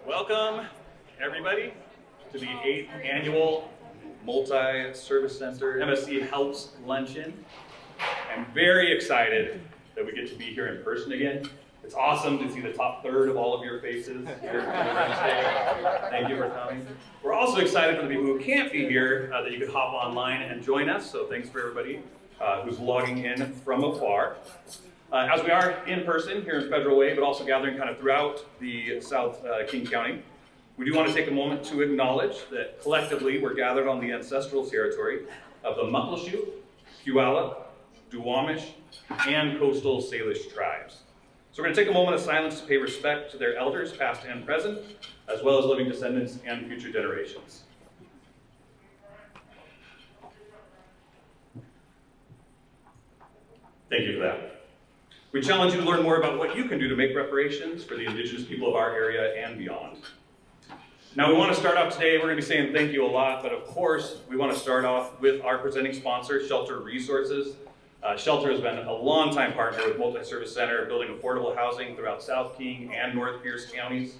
Welcome, everybody, to the 8th annual Multi-Service Center MSC Helps Luncheon. I'm very excited that we get to be here in person again. It's awesome to see the top third of all of your faces here today. Thank you for coming. We're also excited for the people who can't be here that you could hop online and join us. So thanks for everybody who's logging in from afar. As we are in person here in Federal Way, but also gathering kind of throughout the South King County, we do want to take a moment to acknowledge that collectively we're gathered on the ancestral territory of the Muckleshoot, Puyallup, Duwamish, and Coastal Salish tribes. So we're going to take a moment of silence to pay respect to their elders, past and present, as well as living descendants and future generations. Thank you for that. We challenge you to learn more about what you can do to make reparations for the Indigenous people of our area and beyond. Now, we want to start off today, we're going to be saying thank you a lot, but of course, we want to start off with our presenting sponsor, Shelter Resources. Shelter has been a longtime partner with Multi-Service Center, building affordable housing throughout South King and North Pierce counties.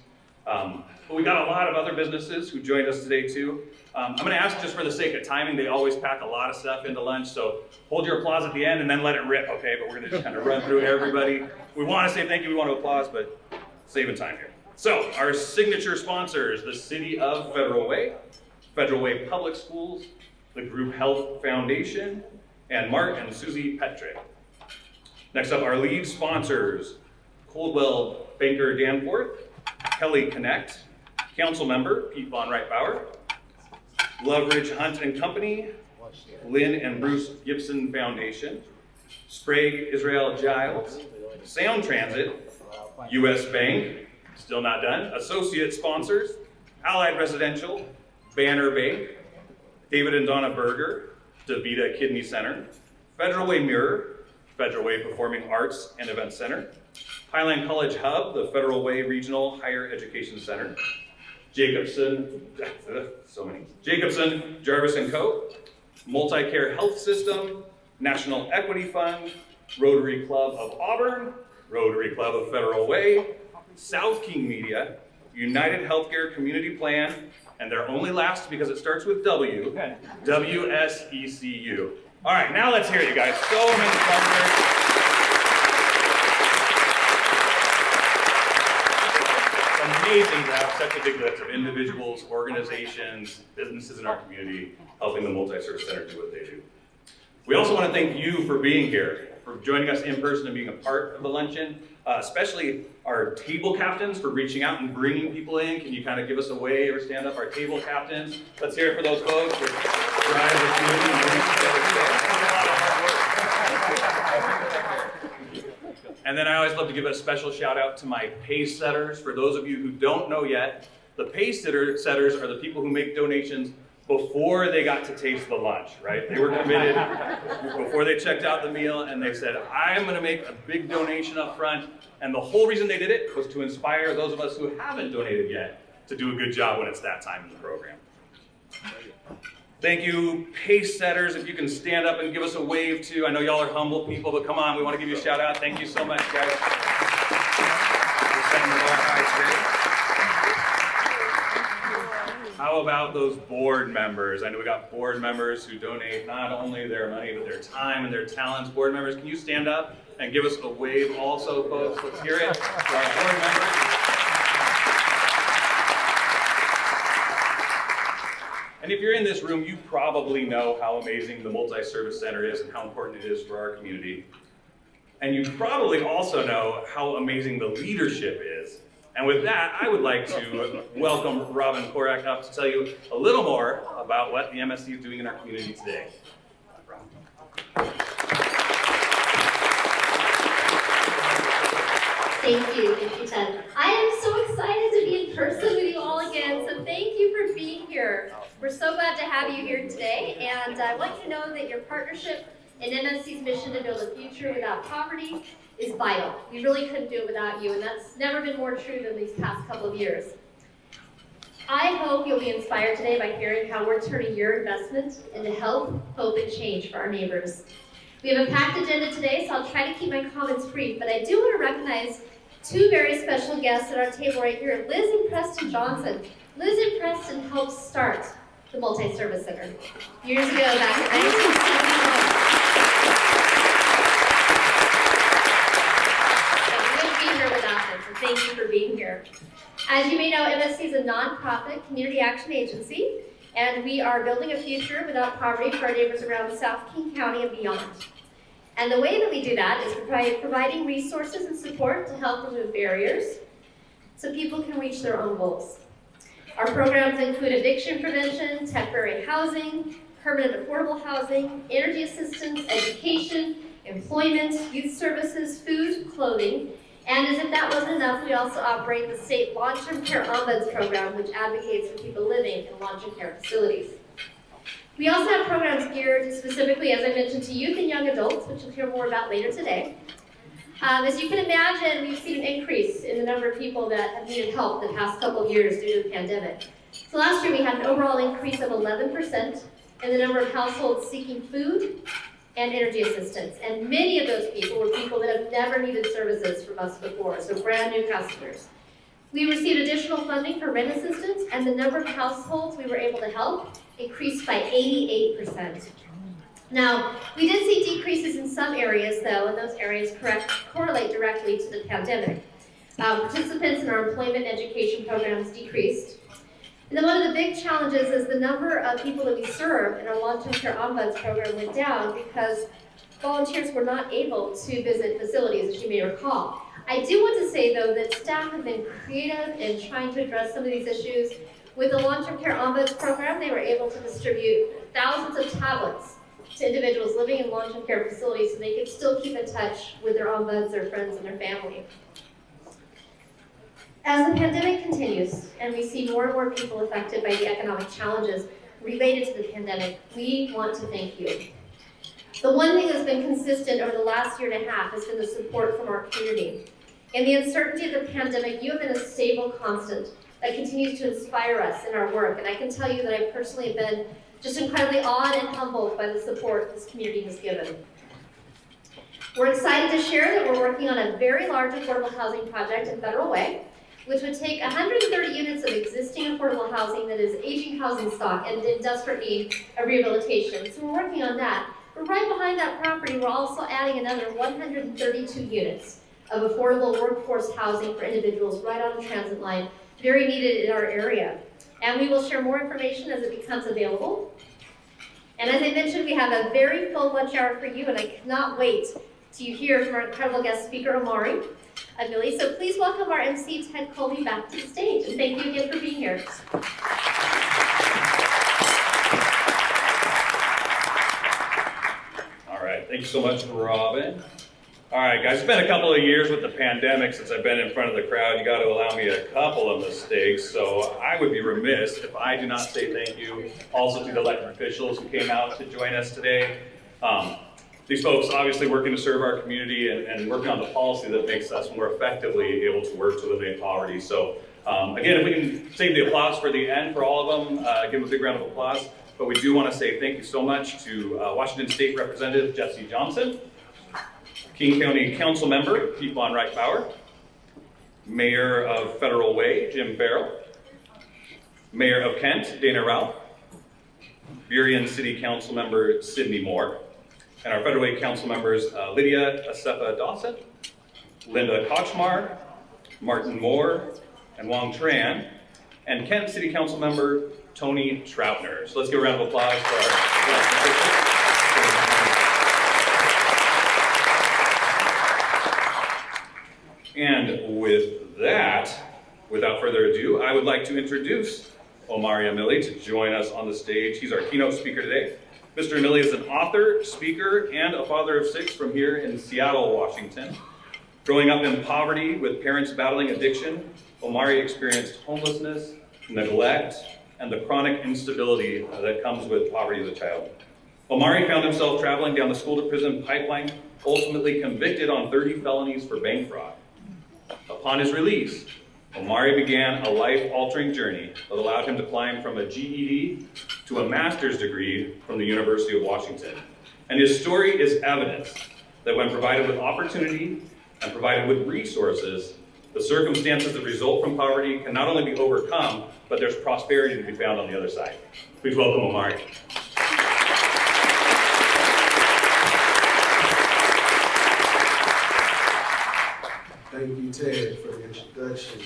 But we got a lot of other businesses who joined us today too. I'm going to ask, just for the sake of timing, they always pack a lot of stuff into lunch, so hold your applause at the end and then let it rip, okay? But we're going to just kind of run through everybody. We want to say thank you, we want to applause, but saving time here. So, our signature sponsors, the City of Federal Way Public Schools, the Group Health Foundation, and Mark and Susie Petre. Next up, our lead sponsors, Coldwell Banker Danforth, Kelly Connect, Council Member Pete Von Reitbauer, Loveridge Hunt and Company, Lynn and Bruce Gibson Foundation, Sprague Israel Giles, Sound Transit, U.S. Bank, still not done, associate sponsors, Allied Residential, Banner Bank, David and Donna Berger, DaVita Kidney Center, Federal Way Mirror, Federal Way Performing Arts and Event Center, Highland College Hub, the Federal Way Regional Higher Education Center, Jacobson, Jarvis & Co., Multi-Care Health System, National Equity Fund, Rotary Club of Auburn, Rotary Club of Federal Way, South King Media, United Healthcare Community Plan, and they're only last because it starts with W, WSECU. All right, now let's hear it, you guys. So many sponsors. Amazing to have such a big list of individuals, organizations, businesses in our community helping the Multi-Service Center do what they do. We also want to thank you for being here, for joining us in person and being a part of the luncheon, especially our table captains for reaching out and bringing people in. Can you kind of give us a wave or stand up, our table captains? Let's hear it for those folks for driving the community and bringing together today. And then I always love to give a special shout out to my pace setters. For those of you who don't know yet, the pace setters are the people who make donations before they got to taste the lunch, right? They were committed before they checked out the meal, and they said, I'm gonna make a big donation up front. And the whole reason they did it was to inspire those of us who haven't donated yet to do a good job when it's that time in the program. Thank you, pace setters. If you can stand up and give us a wave too. I know y'all are humble people, but come on, we want to give you a shout out. Thank you so much, guys. How about those board members? I know we got board members who donate not only their money, but their time and their talents. Board members, can you stand up and give us a wave also, folks? Let's hear it for our board members. And if you're in this room, you probably know how amazing the Multi-Service Center is and how important it is for our community. And you probably also know how amazing the leadership is. And with that, I would like to welcome Robin Korak up to tell you a little more about what the MSC is doing in our community today. Thank you, Ted. I am so excited to be in person with you all again, so thank you for being here. We're so glad to have you here today, and I want you to know that your partnership in MSC's mission to build a future without poverty is vital. We really couldn't do it without you, and that's never been more true than these past couple of years. I hope you'll be inspired today by hearing how we're turning your investment into health, hope, and change for our neighbors. We have a packed agenda today, so I'll try to keep my comments brief, but I do want to recognize two very special guests at our table right here, Liz and Preston Johnson. Liz and Preston helped start the Multi-Service Center years ago, back in 1971. We wouldn't be here without them, so thank you for being here. As you may know, MSC is a nonprofit community action agency, and we are building a future without poverty for our neighbors around South King County and beyond. And the way that we do that is by providing resources and support to help remove barriers so people can reach their own goals. Our programs include addiction prevention, temporary housing, permanent affordable housing, energy assistance, education, employment, youth services, food, clothing, and as if that wasn't enough, we also operate the state long-term care ombuds program, which advocates for people living in long-term care facilities. We also have programs geared specifically, as I mentioned, to youth and young adults, which you'll hear more about later today. As you can imagine, we've seen an increase in the number of people that have needed help the past couple of years due to the pandemic. So last year we had an overall increase of 11% in the number of households seeking food and energy assistance. And many of those people were people that have never needed services from us before, so brand new customers. We received additional funding for rent assistance, and the number of households we were able to help increased by 88%. Now, we did see decreases in some areas, though, and those areas correlate directly to the pandemic. Participants in our employment and education programs decreased. And then one of the big challenges is the number of people that we serve in our long-term care ombuds program went down because volunteers were not able to visit facilities, as you may recall. I do want to say, though, that staff have been creative in trying to address some of these issues. With the long-term care ombuds program, they were able to distribute thousands of tablets to individuals living in long-term care facilities so they could still keep in touch with their ombuds, their friends, and their family. As the pandemic continues and we see more and more people affected by the economic challenges related to the pandemic, we want to thank you. The one thing that's been consistent over the last year and a half has been the support from our community. In the uncertainty of the pandemic, you have been a stable constant that continues to inspire us in our work. And I can tell you that I personally have been just incredibly awed and humbled by the support this community has given. We're excited to share that we're working on a very large affordable housing project in Federal Way, which would take 130 units of existing affordable housing that is aging housing stock and in desperate need of rehabilitation. So we're working on that. But right behind that property, we're also adding another 132 units of affordable workforce housing for individuals right on the transit line, very needed in our area. And we will share more information as it becomes available. And as I mentioned, we have a very full lunch hour for you, and I cannot wait to hear from our incredible guest speaker, Omari Amili. So please welcome our MC, Ted Colby, back to the stage. And thank you again for being here. All right, thank you so much, Robin. All right, guys, it's been a couple of years with the pandemic since I've been in front of the crowd. You got to allow me a couple of mistakes, so I would be remiss if I do not say thank you also to the elected officials who came out to join us today. These folks obviously working to serve our community and working on the policy that makes us more effectively able to work to eliminate poverty. So again, if we can save the applause for the end for all of them, give them a big round of applause. But we do want to say thank you so much to Washington State Representative Jesse Johnson, King County Council Member Pete Von Wright-Bauer, Mayor of Federal Way Jim Farrell, Mayor of Kent Dana Ralph, Burien City Council Member Sydney Moore, and our Federal Way Council members Lydia Asefa Dawson, Linda Kochmar, Martin Moore, and Wong Tran, and Kent City Council Member Tony Troutner. So let's give a round of applause for our officials. And with that, without further ado, I would like to introduce Omari Amili to join us on the stage. He's our keynote speaker today. Mr. Amili is an author, speaker, and a father of 6 from here in Seattle, Washington. Growing up in poverty with parents battling addiction, Omari experienced homelessness, neglect, and the chronic instability that comes with poverty as a child. Omari found himself traveling down the school-to-prison pipeline, ultimately convicted on 30 felonies for bank fraud. Upon his release, Omari began a life-altering journey that allowed him to climb from a GED to a master's degree from the University of Washington. And his story is evidence that when provided with opportunity and provided with resources, The circumstances that result from poverty can not only be overcome, but there's prosperity to be found on the other side. Please welcome Omari. Thank you, Ted, for the introduction.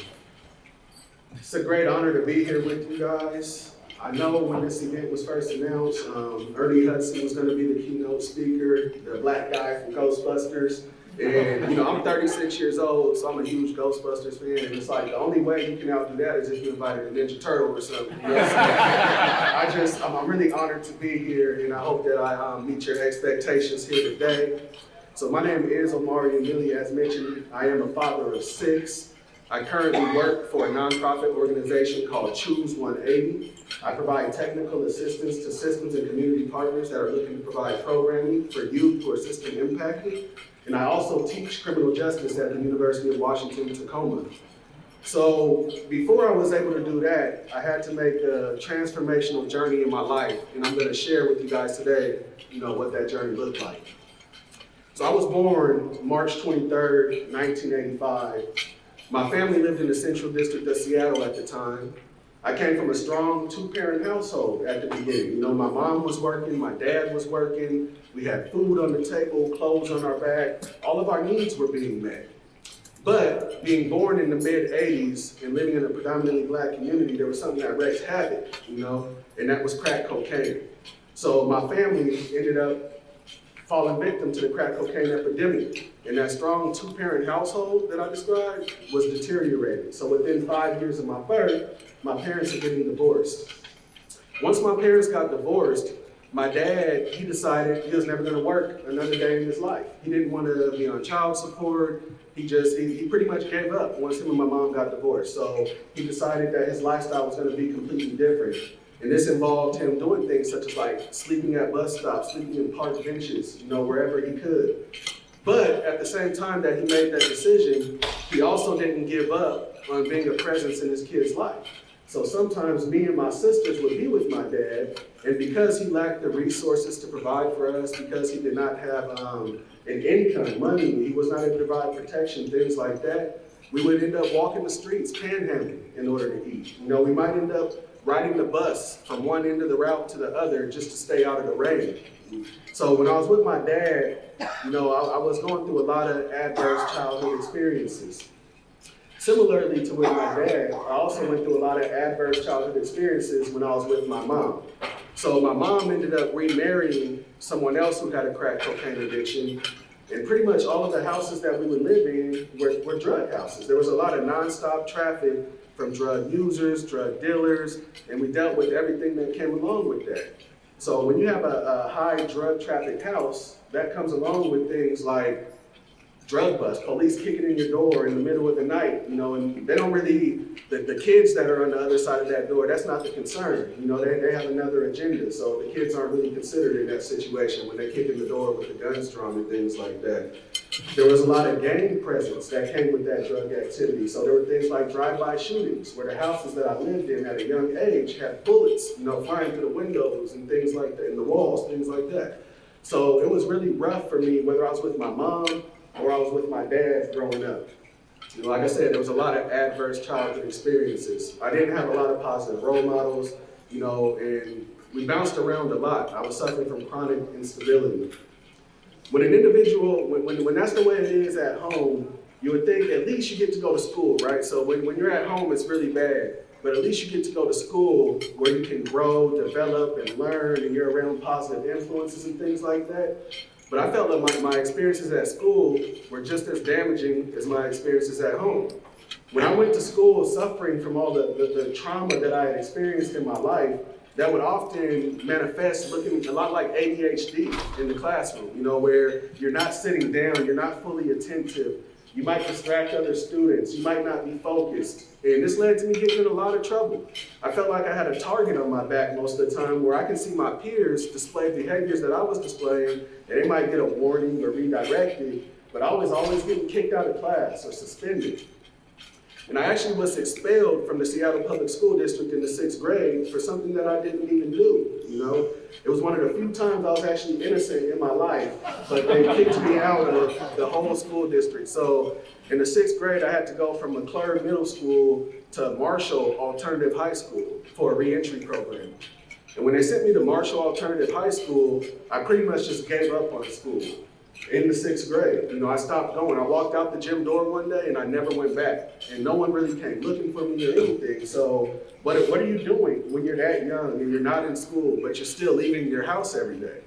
It's a great honor to be here with you guys. I know when this event was first announced, Ernie Hudson was going to be the keynote speaker, the black guy from Ghostbusters. And, you know, I'm 36 years old, so I'm a huge Ghostbusters fan. And it's like the only way you can outdo that is if you invited a Ninja Turtle or something. You know? So I'm really honored to be here, and I hope that I meet your expectations here today. So my name is Omari Amili. As mentioned, I am a father of 6. I currently work for a nonprofit organization called Choose 180. I provide technical assistance to systems and community partners that are looking to provide programming for youth who are system impacted. And I also teach criminal justice at the University of Washington, Tacoma. So before I was able to do that, I had to make a transformational journey in my life. And I'm going to share with you guys today, you know, what that journey looked like. So I was born March 23rd, 1985. My family lived in the Central District of Seattle at the time. I came from a strong 2-parent household at the beginning. You know, my mom was working, my dad was working. We had food on the table, clothes on our back. All of our needs were being met. But being born in the mid-'80s and living in a predominantly black community, there was something that wreaked havoc, you know, and that was crack cocaine. So my family ended up falling victim to the crack cocaine epidemic. And that strong 2-parent household that I described was deteriorating. So within 5 years of my birth, my parents are getting divorced. Once my parents got divorced, my dad, he decided he was never gonna work another day in his life. He didn't want to be on child support. He pretty much gave up once him and my mom got divorced. So he decided that his lifestyle was gonna be completely different. And this involved him doing things such as like sleeping at bus stops, sleeping in park benches, you know, wherever he could. But at the same time that he made that decision, he also didn't give up on being a presence in his kid's life. So sometimes me and my sisters would be with my dad, and because he lacked the resources to provide for us, because he did not have an income, money, he was not able to provide protection, things like that, we would end up walking the streets, panhandling in order to eat. You know, we might end up riding the bus from one end of the route to the other just to stay out of the rain. So when I was with my dad, you know, I was going through a lot of adverse childhood experiences. Similarly to with my dad, I also went through a lot of adverse childhood experiences when I was with my mom. So my mom ended up remarrying someone else who had a crack cocaine addiction. And pretty much all of the houses that we would live in were drug houses. There was a lot of nonstop traffic from drug users, drug dealers, and we dealt with everything that came along with that. So when you have a high drug traffic house, that comes along with things like drug bust, police kicking in your door in the middle of the night, you know, and they don't really, the kids that are on the other side of that door, that's not the concern. You know, they have another agenda, so the kids aren't really considered in that situation when they kick in the door with the guns drawn and things like that. There was a lot of gang presence that came with that drug activity. So there were things like drive-by shootings, where the houses that I lived in at a young age had bullets, you know, flying through the windows and things like that, in the walls, things like that. So it was really rough for me, whether I was with my mom or I was with my dad growing up. You know, like I said, there was a lot of adverse childhood experiences. I didn't have a lot of positive role models, you know, and we bounced around a lot. I was suffering from chronic instability. When an individual, when that's the way it is at home, you would think at least you get to go to school, right? So when you're at home, it's really bad. But at least you get to go to school where you can grow, develop, and learn, and you're around positive influences and things like that. But I felt like my experiences at school were just as damaging as my experiences at home. When I went to school suffering from all the trauma that I had experienced in my life, that would often manifest looking a lot like ADHD in the classroom, you know, where you're not sitting down, you're not fully attentive, you might distract other students, you might not be focused. And this led to me getting in a lot of trouble. I felt like I had a target on my back most of the time where I can see my peers display behaviors that I was displaying, and they might get a warning or redirected, but I was always getting kicked out of class or suspended. And I actually was expelled from the Seattle Public School District in the 6th grade for something that I didn't even do, you know? It was one of the few times I was actually innocent in my life, but they kicked me out of the whole school district. So In the 6th grade, I had to go from McClure Middle School to Marshall Alternative High School for a reentry program. And when they sent me to Marshall Alternative High School, I pretty much just gave up on school in the 6th grade. You know, I stopped going. I walked out the gym door one day and I never went back. And no one really came looking for me or anything. So what are you doing when you're that young and you're not in school, but you're still leaving your house every day?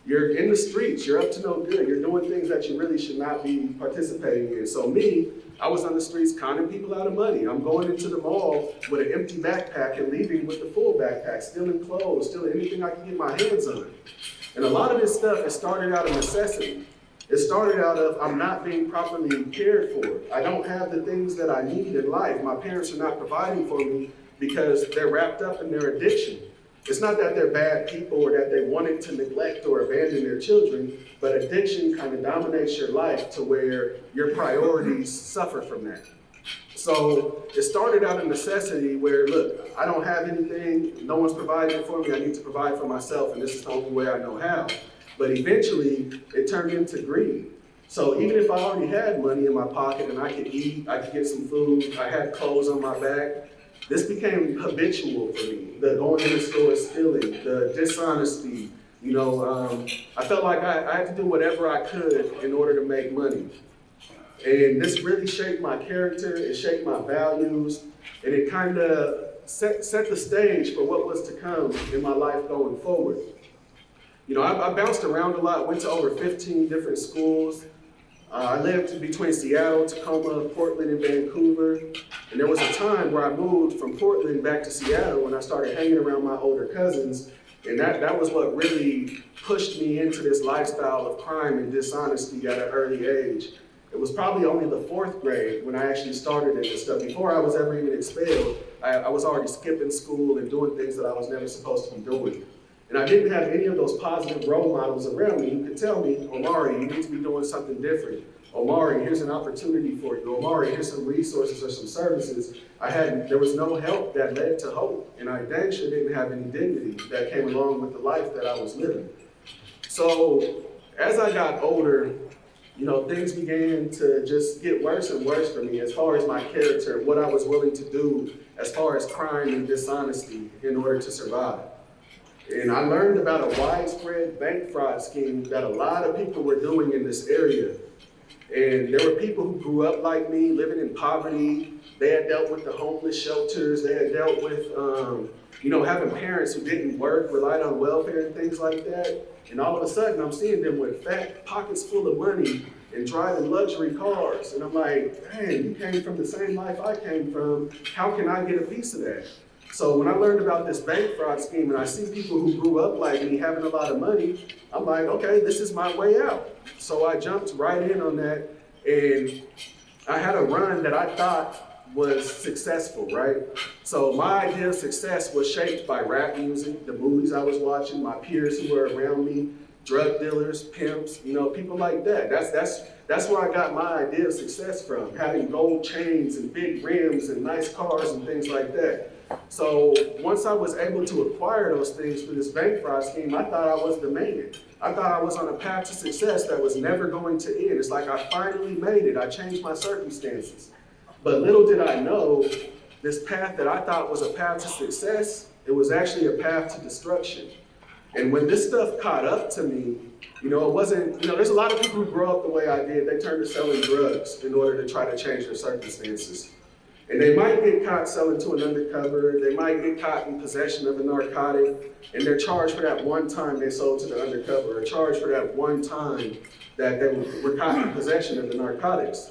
You're in the streets, you're up to no good, you're doing things that you really should not be participating in. So me, I was on the streets conning people out of money. I'm going into the mall with an empty backpack and leaving with the full backpack, stealing clothes, stealing anything I can get my hands on. And a lot of this stuff, it started out of necessity. It started out of, I'm not being properly cared for. I don't have the things that I need in life. My parents are not providing for me because they're wrapped up in their addiction. It's not that they're bad people or that they wanted to neglect or abandon their children, but addiction kind of dominates your life to where your priorities suffer from that. So it started out of necessity where, look, I don't have anything, no one's providing it for me, I need to provide for myself, and this is the only way I know how. But eventually, it turned into greed. So even if I already had money in my pocket and I could eat, I could get some food, I had clothes on my back, this became habitual for me. The going to the store, stealing, the dishonesty. You know, I felt like I had to do whatever I could in order to make money. And this really shaped my character, it shaped my values, and it kind of set the stage for what was to come in my life going forward. You know, I bounced around a lot, went to over 15 different schools. I lived between Seattle, Tacoma, Portland, and Vancouver. And there was a time where I moved from Portland back to Seattle when I started hanging around my older cousins. And that was what really pushed me into this lifestyle of crime and dishonesty at an early age. It was probably only the 4th grade when I actually started in this stuff. Before I was ever even expelled, I was already skipping school and doing things that I was never supposed to be doing. And I didn't have any of those positive role models around me who could tell me, Omari, you need to be doing something different. Omari, here's an opportunity for you. Omari, here's some resources or some services. There was no help that led to hope. And I dang sure didn't have any dignity that came along with the life that I was living. So as I got older, you know, things began to just get worse and worse for me as far as my character, what I was willing to do as far as crime and dishonesty in order to survive. And I learned about a widespread bank fraud scheme that a lot of people were doing in this area. And there were people who grew up like me, living in poverty. They had dealt with the homeless shelters. They had dealt with, you know, having parents who didn't work, relied on welfare and things like that. And all of a sudden, I'm seeing them with fat pockets full of money and driving luxury cars. And I'm like, dang, you came from the same life I came from. How can I get a piece of that? So when I learned about this bank fraud scheme and I see people who grew up like me having a lot of money, I'm like, okay, this is my way out. So I jumped right in on that, and I had a run that I thought was successful, right? So my idea of success was shaped by rap music, the movies I was watching, my peers who were around me, drug dealers, pimps, you know, people like that. That's where I got my idea of success from, having gold chains and big rims and nice cars and things like that. So once I was able to acquire those things through this bank fraud scheme, I thought I was the man. I thought I was on a path to success that was never going to end. It's like I finally made it. I changed my circumstances. But little did I know, this path that I thought was a path to success, it was actually a path to destruction. And when this stuff caught up to me, you know, it wasn't, you know, there's a lot of people who grow up the way I did. They turn to selling drugs in order to try to change their circumstances. And they might get caught selling to an undercover, they might get caught in possession of a narcotic, and they're charged for that one time they sold to the undercover, or charged for that one time that they were caught in possession of the narcotics.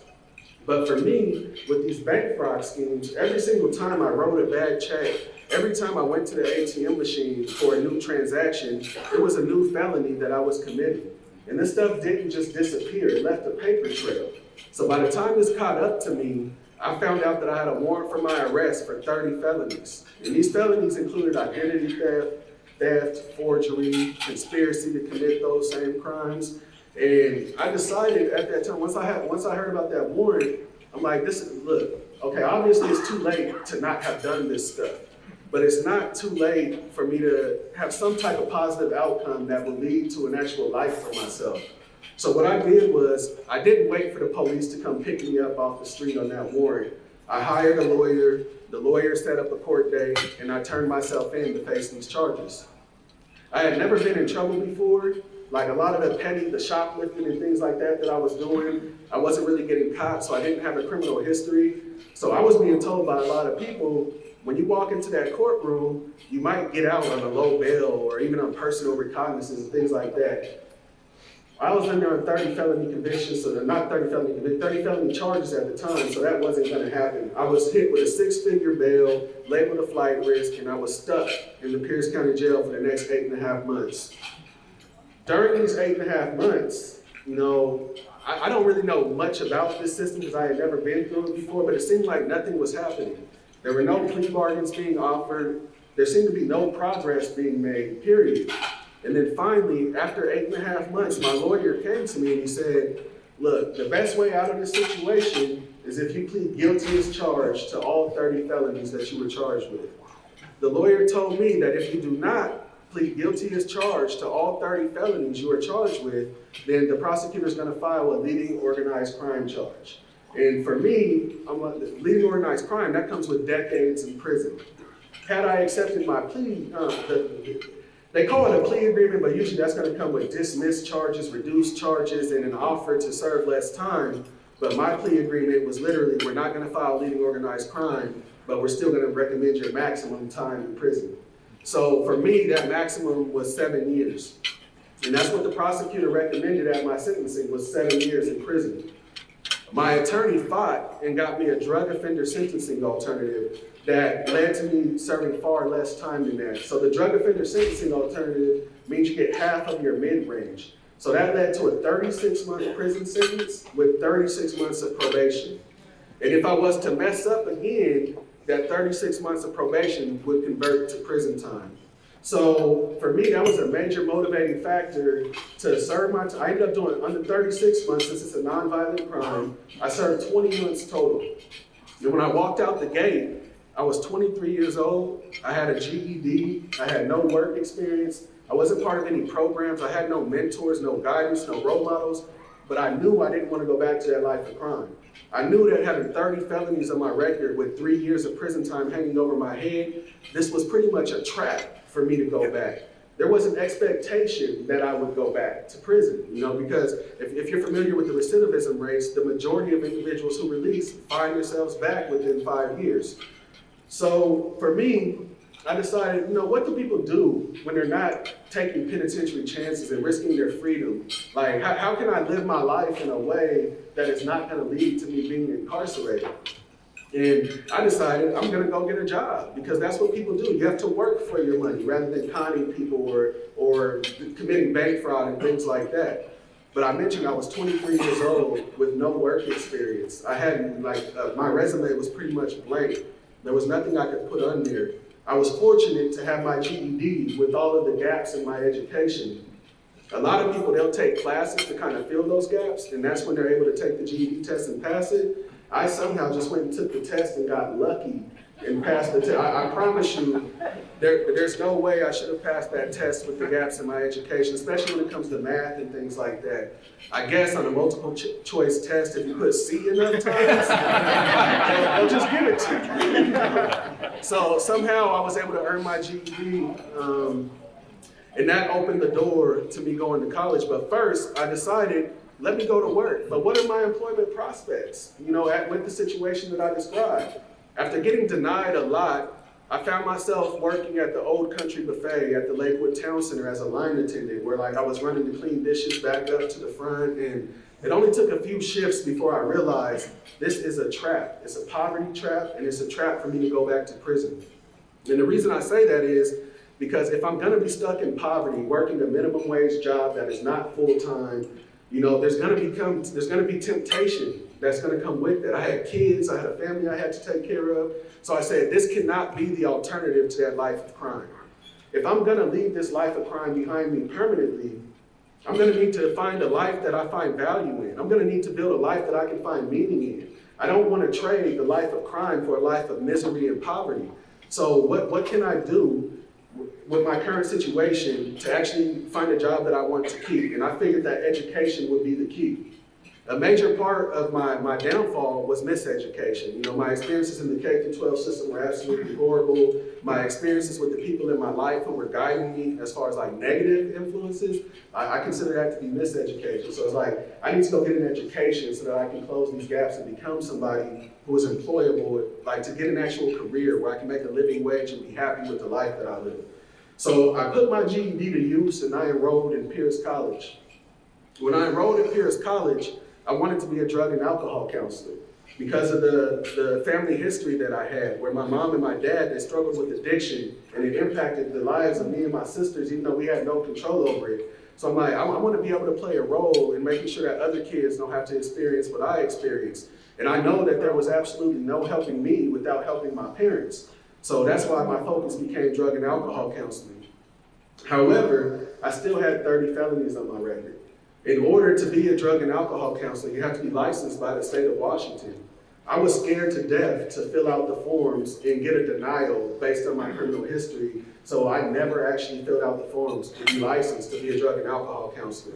But for me, with these bank fraud schemes, every single time I wrote a bad check, every time I went to the ATM machine for a new transaction, it was a new felony that I was committing. And this stuff didn't just disappear, it left a paper trail. So by the time this caught up to me, I found out that I had a warrant for my arrest for 30 felonies. And these felonies included identity theft, forgery, conspiracy to commit those same crimes. And I decided at that time, once I heard about that warrant, I'm like, look, okay, obviously it's too late to not have done this stuff. But it's not too late for me to have some type of positive outcome that will lead to an actual life for myself. So what I did was, I didn't wait for the police to come pick me up off the street on that warrant. I hired a lawyer, the lawyer set up a court date, and I turned myself in to face these charges. I had never been in trouble before. Like a lot of the shoplifting and things like that I was doing, I wasn't really getting caught, so I didn't have a criminal history. So I was being told by a lot of people, when you walk into that courtroom, you might get out on a low bail or even on personal recognizance and things like that. I was under on 30 felony convictions, so not 30 felony convictions, 30 felony charges at the time, so that wasn't gonna happen. I was hit with a 6-figure bail, labeled a flight risk, and I was stuck in the Pierce County Jail for the next 8.5 months. During these 8.5 months, you know, I don't really know much about this system because I had never been through it before, but it seemed like nothing was happening. There were no plea bargains being offered. There seemed to be no progress being made, period. And then finally, after 8.5 months, my lawyer came to me and he said, look, the best way out of this situation is if you plead guilty as charged to all 30 felonies that you were charged with. The lawyer told me that if you do not plead guilty as charged to all 30 felonies you are charged with, then the prosecutor is going to file a leading organized crime charge. And for me, leading organized crime, that comes with decades in prison. Had I accepted my plea, they call it a plea agreement, but usually that's going to come with dismissed charges, reduced charges, and an offer to serve less time. But my plea agreement was literally, we're not going to file leading organized crime, but we're still going to recommend your maximum time in prison. So for me, that maximum was 7 years. And that's what the prosecutor recommended at my sentencing, was 7 years in prison. My attorney fought and got me a drug offender sentencing alternative that led to me serving far less time than that. So the drug offender sentencing alternative means you get half of your mid-range. So that led to a 36-month prison sentence with 36 months of probation. And if I was to mess up again, that 36 months of probation would convert to prison time. So for me, that was a major motivating factor to serve my time. I ended up doing under 36 months since it's a nonviolent crime. I served 20 months total. And when I walked out the gate, I was 23 years old. I had a GED. I had no work experience. I wasn't part of any programs. I had no mentors, no guidance, no role models. But I knew I didn't want to go back to that life of crime. I knew that having 30 felonies on my record with 3 years of prison time hanging over my head, this was pretty much a trap for me to go back. There was an expectation that I would go back to prison, you know, because if you're familiar with the recidivism rates, the majority of individuals who release find themselves back within 5 years. So for me, I decided, you know, what do people do when they're not taking penitentiary chances and risking their freedom? Like, how can I live my life in a way that is not going to lead to me being incarcerated? And I decided I'm going to go get a job because that's what people do. You have to work for your money rather than conning people or committing bank fraud and things like that. But I mentioned I was 23 years old with no work experience. I hadn't, my resume was pretty much blank. There was nothing I could put on there. I was fortunate to have my GED with all of the gaps in my education. A lot of people, they'll take classes to kind of fill those gaps, and that's when they're able to take the GED test and pass it. I somehow just went and took the test and got lucky and passed the test. I promise you, there's no way I should have passed that test with the gaps in my education, especially when it comes to math and things like that. I guess on a multiple choice test, if you put C enough times, they'll just give it to you. So somehow I was able to earn my GED, and that opened the door to me going to college. But first, I decided, let me go to work. But what are my employment prospects, you know, with the situation that I described? After getting denied a lot, I found myself working at the Old Country Buffet at the Lakewood Town Center as a line attendant, where I was running the clean dishes back up to the front, and it only took a few shifts before I realized this is a trap. It's a poverty trap, and it's a trap for me to go back to prison. And the reason I say that is because if I'm gonna be stuck in poverty, working a minimum wage job that is not full-time, you know, there's gonna be temptation that's gonna come with it. I had kids, I had a family I had to take care of. So I said, this cannot be the alternative to that life of crime. If I'm gonna leave this life of crime behind me permanently, I'm gonna need to find a life that I find value in. I'm gonna need to build a life that I can find meaning in. I don't wanna trade the life of crime for a life of misery and poverty. So what can I do with my current situation to actually find a job that I want to keep, and I figured that education would be the key. A major part of my downfall was miseducation. You know, my experiences in the K-12 system were absolutely horrible. My experiences with the people in my life who were guiding me as far as like negative influences, I consider that to be miseducation. So it's like, I need to go get an education so that I can close these gaps and become somebody who is employable, like to get an actual career where I can make a living wage and be happy with the life that I live. So I put my GED to use and I enrolled in Pierce College. When I enrolled in Pierce College, I wanted to be a drug and alcohol counselor because of the family history that I had, where my mom and my dad, they struggled with addiction, and it impacted the lives of me and my sisters, even though we had no control over it. So I'm like, I want to be able to play a role in making sure that other kids don't have to experience what I experienced. And I know that there was absolutely no helping me without helping my parents. So that's why my focus became drug and alcohol counseling. However, I still had 30 felonies on my record. In order to be a drug and alcohol counselor, you have to be licensed by the state of Washington. I was scared to death to fill out the forms and get a denial based on my criminal history, so I never actually filled out the forms to be licensed to be a drug and alcohol counselor.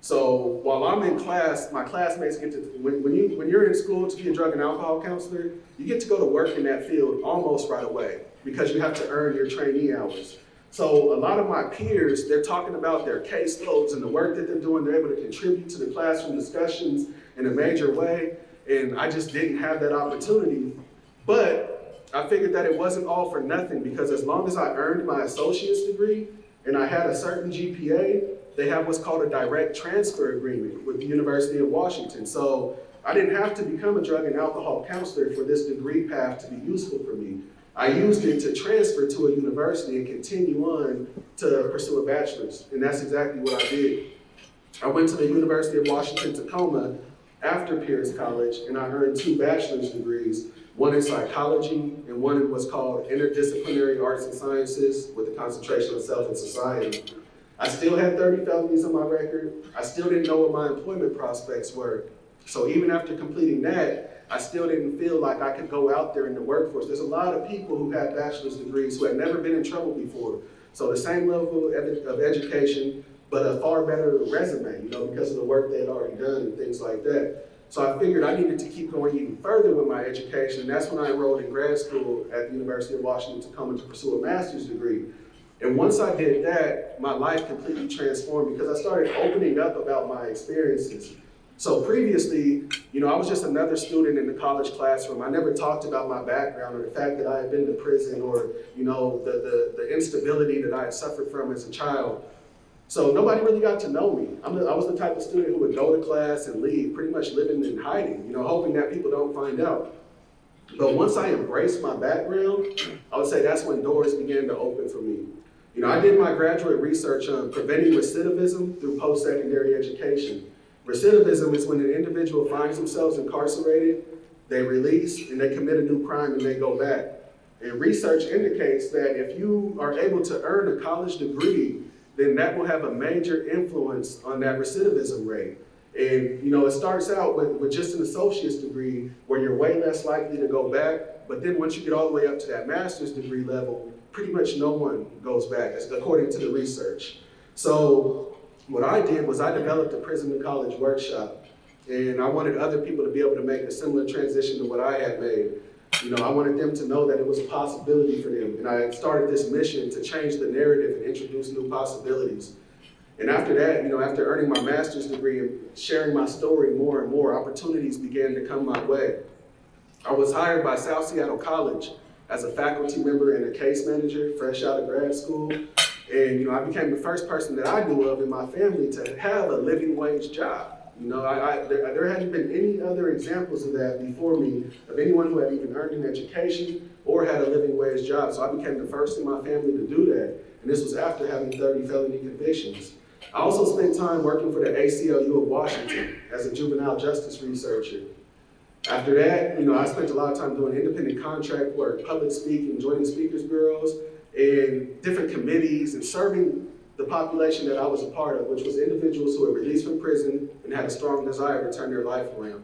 So while I'm in class, my classmates get to, when you're in school to be a drug and alcohol counselor, you get to go to work in that field almost right away because you have to earn your trainee hours. So a lot of my peers, they're talking about their caseloads and the work that they're doing. They're able to contribute to the classroom discussions in a major way. And I just didn't have that opportunity. But I figured that it wasn't all for nothing, because as long as I earned my associate's degree and I had a certain GPA, they have what's called a direct transfer agreement with the University of Washington. So I didn't have to become a drug and alcohol counselor for this degree path to be useful for me. I used it to transfer to a university and continue on to pursue a bachelor's, and that's exactly what I did. I went to the University of Washington, Tacoma after Pierce College, and I earned 2 bachelor's degrees, one in psychology and one in what's called interdisciplinary arts and sciences with a concentration on self and society. I still had 30 felonies on my record. I still didn't know what my employment prospects were. So even after completing that, I still didn't feel like I could go out there in the workforce. There's a lot of people who have bachelor's degrees who had never been in trouble before. So the same level of education, but a far better resume, because of the work they had already done and things like that. So I figured I needed to keep going even further with my education. And that's when I enrolled in grad school at the University of Washington, Tacoma to pursue a master's degree. And once I did that, my life completely transformed because I started opening up about my experiences. So previously, I was just another student in the college classroom. I never talked about my background or the fact that I had been to prison or, the instability that I had suffered from as a child. So nobody really got to know me. I was the type of student who would go to class and leave, pretty much living in hiding, hoping that people don't find out. But once I embraced my background, I would say that's when doors began to open for me. I did my graduate research on preventing recidivism through post-secondary education. Recidivism is when an individual finds themselves incarcerated, they release, and they commit a new crime and they go back. And research indicates that if you are able to earn a college degree, then that will have a major influence on that recidivism rate. And it starts out with just an associate's degree where you're way less likely to go back, but then once you get all the way up to that master's degree level, pretty much no one goes back, according to the research. So what I did was I developed a prison to college workshop, and I wanted other people to be able to make a similar transition to what I had made. I wanted them to know that it was a possibility for them, and I started this mission to change the narrative and introduce new possibilities. And after that, after earning my master's degree and sharing my story more and more, opportunities began to come my way. I was hired by South Seattle College as a faculty member and a case manager, fresh out of grad school. And I became the first person that I knew of in my family to have a living wage job. There hadn't been any other examples of that before me, of anyone who had even earned an education or had a living wage job. So I became the first in my family to do that. And this was after having 30 felony convictions. I also spent time working for the ACLU of Washington as a juvenile justice researcher. After that, I spent a lot of time doing independent contract work, public speaking, joining speakers bureaus, and different committees, and serving the population that I was a part of, which was individuals who were released from prison and had a strong desire to turn their life around.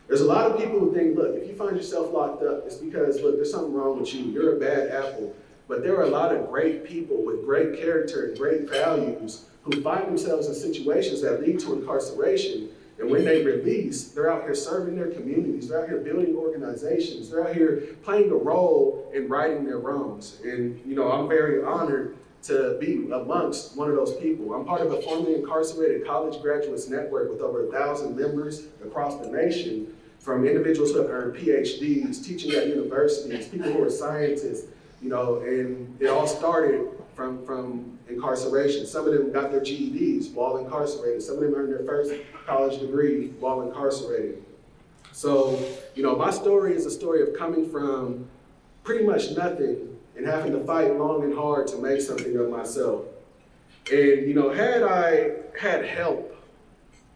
There's a lot of people who think, look, if you find yourself locked up, it's because, look, there's something wrong with you. You're a bad apple. but there are a lot of great people with great character and great values who find themselves in situations that lead to incarceration. And when they release, they're out here serving their communities, they're out here building organizations, they're out here playing a role in righting their wrongs. And I'm very honored to be amongst one of those people. I'm part of a formerly incarcerated college graduates network with over 1,000 members across the nation, from individuals who have earned PhDs, teaching at universities, people who are scientists, and it all started from incarceration. Some of them got their GEDs while incarcerated. Some of them earned their first college degree while incarcerated. So, my story is a story of coming from pretty much nothing and having to fight long and hard to make something of myself. And, had I had help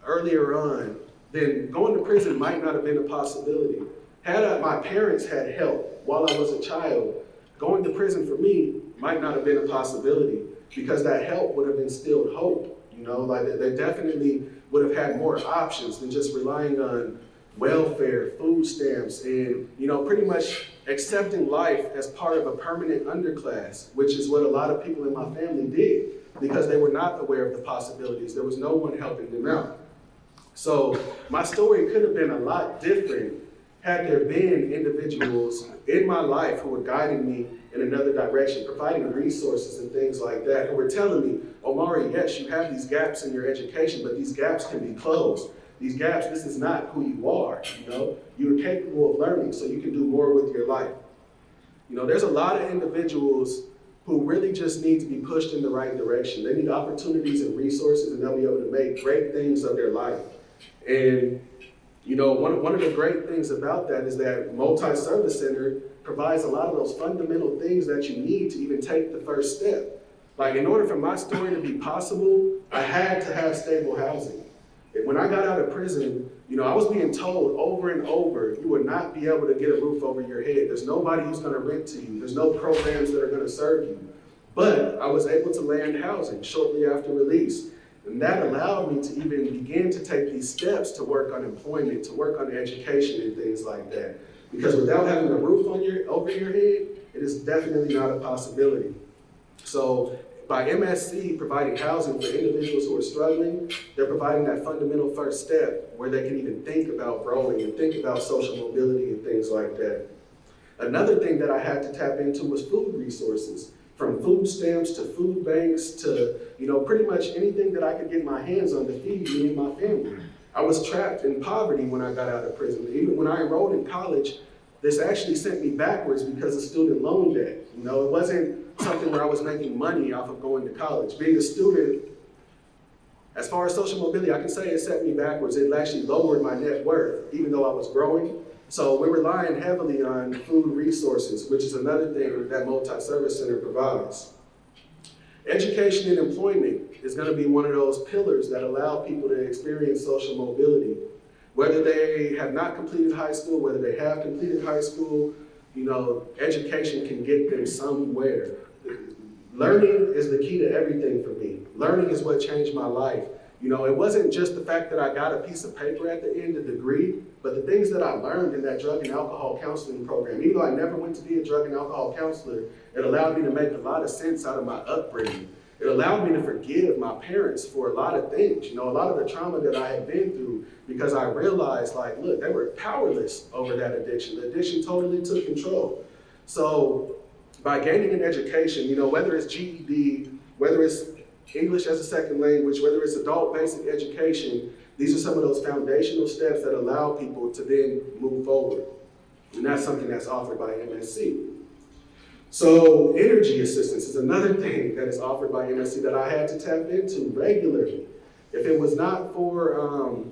earlier on, then going to prison might not have been a possibility. Had my parents had help while I was a child, going to prison for me might not have been a possibility, because that help would have instilled hope. They definitely would have had more options than just relying on welfare, food stamps, and pretty much accepting life as part of a permanent underclass, which is what a lot of people in my family did, because they were not aware of the possibilities. There was no one helping them out. So my story could have been a lot different had there been individuals in my life who were guiding me in another direction, providing resources and things like that, who were telling me, Omari, yes, you have these gaps in your education, but these gaps can be closed. These gaps, this is not who you are, You're capable of learning, so you can do more with your life. There's a lot of individuals who really just need to be pushed in the right direction. They need opportunities and resources, and they'll be able to make great things of their life. And one of the great things about that is that Multi-Service Center provides a lot of those fundamental things that you need to even take the first step. Like, in order for my story to be possible, I had to have stable housing. And when I got out of prison, I was being told over and over, you would not be able to get a roof over your head. There's nobody who's going to rent to you. There's no programs that are going to serve you. But I was able to land housing shortly after release. And that allowed me to even begin to take these steps to work on employment, to work on education and things like that. Because without having a roof over your head, it is definitely not a possibility. So by MSC providing housing for individuals who are struggling, they're providing that fundamental first step where they can even think about growing and think about social mobility and things like that. Another thing that I had to tap into was food resources. From food stamps to food banks to, pretty much anything that I could get my hands on to feed me and my family. I was trapped in poverty when I got out of prison. Even when I enrolled in college, this actually sent me backwards because of student loan debt. It wasn't something where I was making money off of going to college. Being a student, as far as social mobility, I can say it set me backwards. It actually lowered my net worth, even though I was growing. So we're relying heavily on food resources, which is another thing that Multi-Service Center provides. Education and employment is going to be one of those pillars that allow people to experience social mobility. Whether they have not completed high school, whether they have completed high school, education can get them somewhere. Learning is the key to everything for me. Learning is what changed my life. It wasn't just the fact that I got a piece of paper at the end, a degree, but the things that I learned in that drug and alcohol counseling program. Even though I never went to be a drug and alcohol counselor, it allowed me to make a lot of sense out of my upbringing. It allowed me to forgive my parents for a lot of things, a lot of the trauma that I had been through, because I realized, look, they were powerless over that addiction. The addiction totally took control. So by gaining an education, whether it's GED, whether it's English as a second language, whether it's adult basic education, these are some of those foundational steps that allow people to then move forward. And that's something that's offered by MSC. So energy assistance is another thing that is offered by MSC that I had to tap into regularly. If it was not for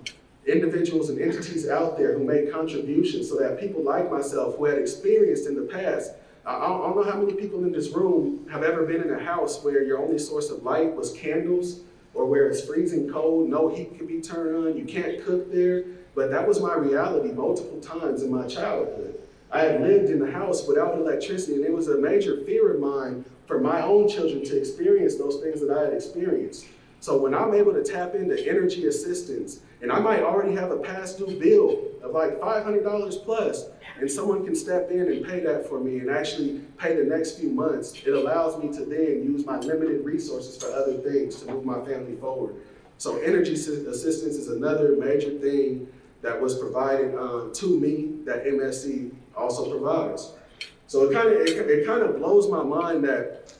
individuals and entities out there who made contributions so that people like myself who had experienced in the past, I don't know how many people in this room have ever been in a house where your only source of light was candles, or where it's freezing cold, no heat can be turned on, you can't cook there. But that was my reality multiple times in my childhood. I had lived in the house without electricity, and it was a major fear of mine for my own children to experience those things that I had experienced. So when I'm able to tap into energy assistance, and I might already have a past due bill of like $500 plus, and someone can step in and pay that for me and actually pay the next few months, it allows me to then use my limited resources for other things to move my family forward. So energy assistance is another major thing that was provided to me that MSC also provides. So it kind of blows my mind that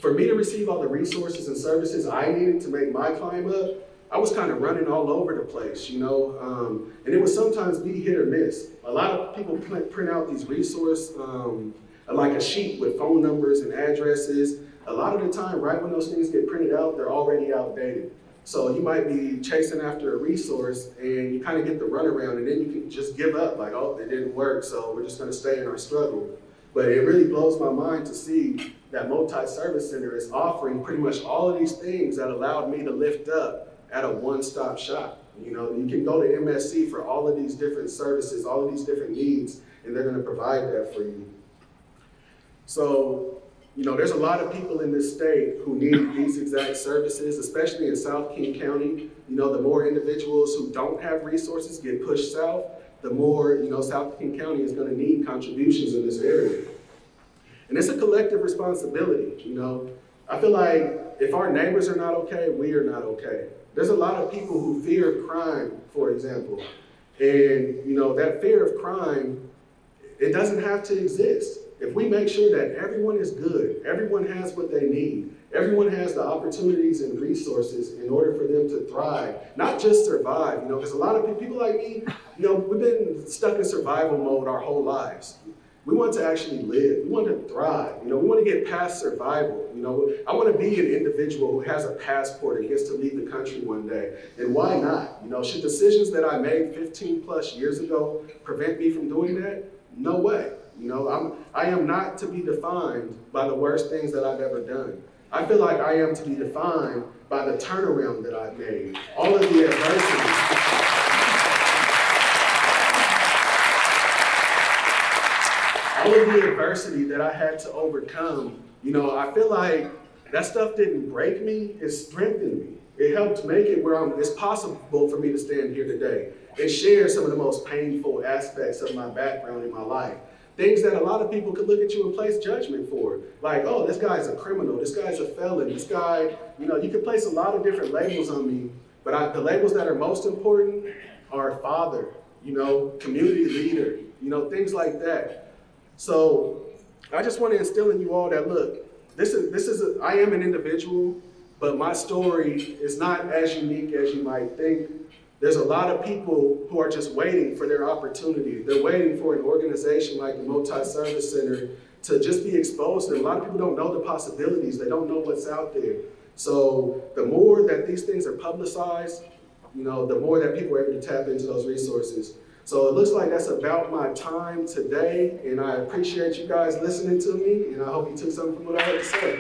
for me to receive all the resources and services I needed to make my climb up, I was kind of running all over the place, you know, and it would sometimes be hit or miss. A lot of people print out these resources, like a sheet with phone numbers and addresses. A lot of the time, right when those things get printed out, they're already outdated. So you might be chasing after a resource and you kind of get the runaround, and then you can just give up, like, oh, it didn't work, so we're just gonna stay in our struggle. But it really blows my mind to see that multi-service center is offering pretty much all of these things that allowed me to lift up at a one-stop shop. You know, you can go to MSC for all of these different services, all of these different needs, and they're gonna provide that for you. So, you know, there's a lot of people in this state who need these exact services, especially in South King County. You know, the more individuals who don't have resources get pushed south, the more, you know, South King County is gonna need contributions in this area. And it's a collective responsibility, you know. I feel like if our neighbors are not okay, we are not okay. There's a lot of people who fear crime, for example. And, you know, that fear of crime, it doesn't have to exist. If we make sure that everyone is good, everyone has what they need, everyone has the opportunities and resources in order for them to thrive, not just survive, you know, because a lot of people like me, you know, we've been stuck in survival mode our whole lives. We want to actually live. We want to thrive. You know, we want to get past survival. You know, I want to be an individual who has a passport and gets to leave the country one day. And why not? You know, should decisions that I made 15 plus years ago prevent me from doing that? No way. You know, I am not to be defined by the worst things that I've ever done. I feel like I am to be defined by the turnaround that I've made. All of the adversity. All of the adversity that I had to overcome, you know, I feel like that stuff didn't break me, it strengthened me. It helped make it where it's possible for me to stand here today and share some of the most painful aspects of my background in my life. Things that a lot of people could look at you and place judgment for. Like, oh, this guy's a criminal, this guy's a felon, this guy, you know, you can place a lot of different labels on me, but the labels that are most important are father, you know, community leader, you know, things like that. So I just want to instill in you all that, look, I am an individual, but my story is not as unique as you might think. There's a lot of people who are just waiting for their opportunity. They're waiting for an organization like the Multi-Service Center to just be exposed to them. A lot of people don't know the possibilities. They don't know what's out there. So the more that these things are publicized, you know, the more that people are able to tap into those resources. So it looks like that's about my time today, and I appreciate you guys listening to me, and I hope you took something from what I had to say.